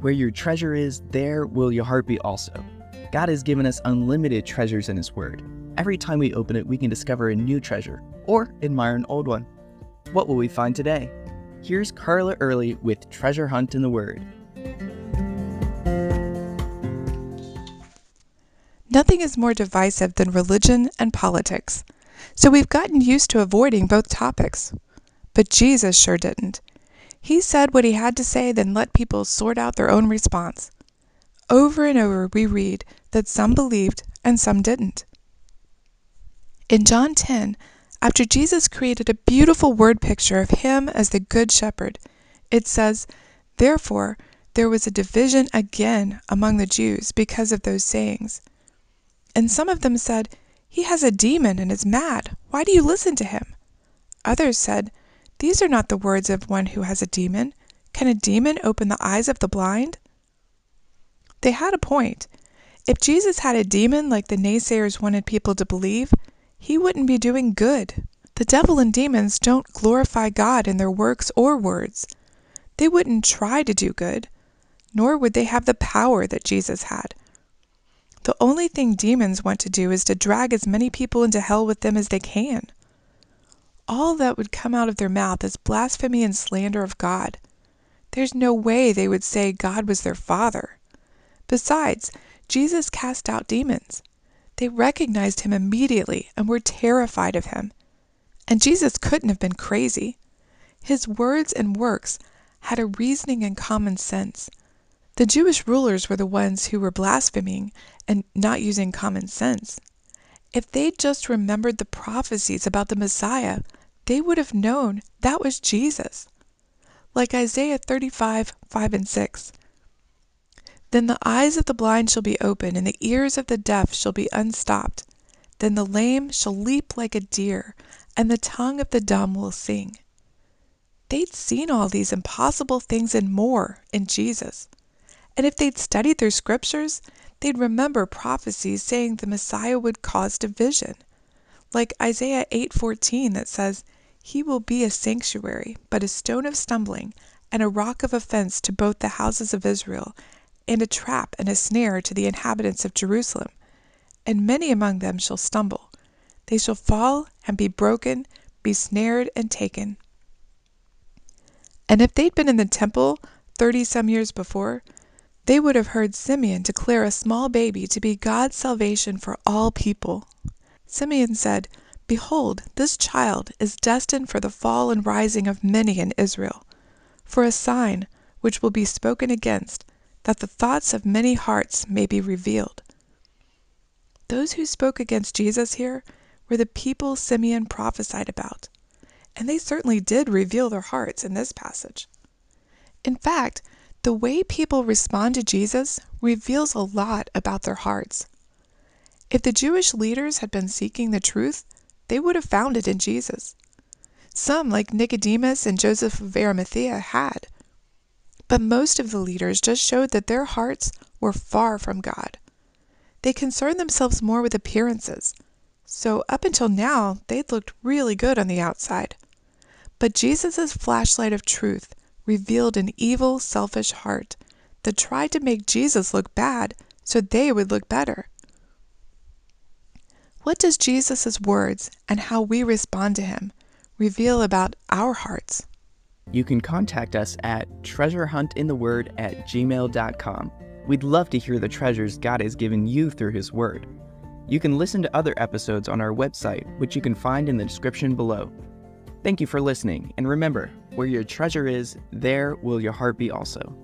Where your treasure is, there will your heart be also. God has given us unlimited treasures in His Word. Every time we open it, we can discover a new treasure or admire an old one. What will we find today? Here's Carla Early with Treasure Hunt in the Word. Nothing is more divisive than religion and politics, so we've gotten used to avoiding both topics. But Jesus sure didn't. He said what He had to say, then let people sort out their own response. Over and over we read that some believed and some didn't. In John 10, after Jesus created a beautiful word picture of Him as the Good Shepherd, it says, "Therefore there was a division again among the Jews because of those sayings. And some of them said, 'He has a demon and is mad. Why do you listen to him?' Others said, 'These are not the words of one who has a demon. Can a demon open the eyes of the blind?'" They had a point. If Jesus had a demon like the naysayers wanted people to believe, He wouldn't be doing good. The devil and demons don't glorify God in their works or words. They wouldn't try to do good, nor would they have the power that Jesus had. The only thing demons want to do is to drag as many people into hell with them as they can. All that would come out of their mouth is blasphemy and slander of God. There's no way they would say God was their father. Besides, Jesus cast out demons. They recognized Him immediately and were terrified of Him. And Jesus couldn't have been crazy. His words and works had a reasoning and common sense. The Jewish rulers were the ones who were blaspheming and not using common sense. If they'd just remembered the prophecies about the Messiah, they would have known that was Jesus. Like Isaiah 35, 5 and 6. "Then the eyes of the blind shall be opened, and the ears of the deaf shall be unstopped. Then the lame shall leap like a deer, and the tongue of the dumb will sing." They'd seen all these impossible things and more in Jesus. And if they'd studied their scriptures, they'd remember prophecies saying the Messiah would cause division. Like Isaiah 8:14 that says, "He will be a sanctuary, but a stone of stumbling, and a rock of offense to both the houses of Israel, and a trap and a snare to the inhabitants of Jerusalem. And many among them shall stumble. They shall fall and be broken, be snared and taken." And if they'd been in the temple 30-some years before, they would have heard Simeon declare a small baby to be God's salvation for all people. Simeon said, "Behold, this child is destined for the fall and rising of many in Israel, for a sign which will be spoken against, that the thoughts of many hearts may be revealed." Those who spoke against Jesus here were the people Simeon prophesied about, and they certainly did reveal their hearts in this passage. In fact, the way people respond to Jesus reveals a lot about their hearts. If the Jewish leaders had been seeking the truth, they would have found it in Jesus. Some, like Nicodemus and Joseph of Arimathea, had. But most of the leaders just showed that their hearts were far from God. They concerned themselves more with appearances, so up until now they'd looked really good on the outside. But Jesus' flashlight of truth revealed an evil, selfish heart that tried to make Jesus look bad so they would look better. What does Jesus' words and how we respond to Him reveal about our hearts? You can contact us at treasurehuntintheword@gmail.com. We'd love to hear the treasures God has given you through His Word. You can listen to other episodes on our website, which you can find in the description below. Thank you for listening, and remember, where your treasure is, there will your heart be also.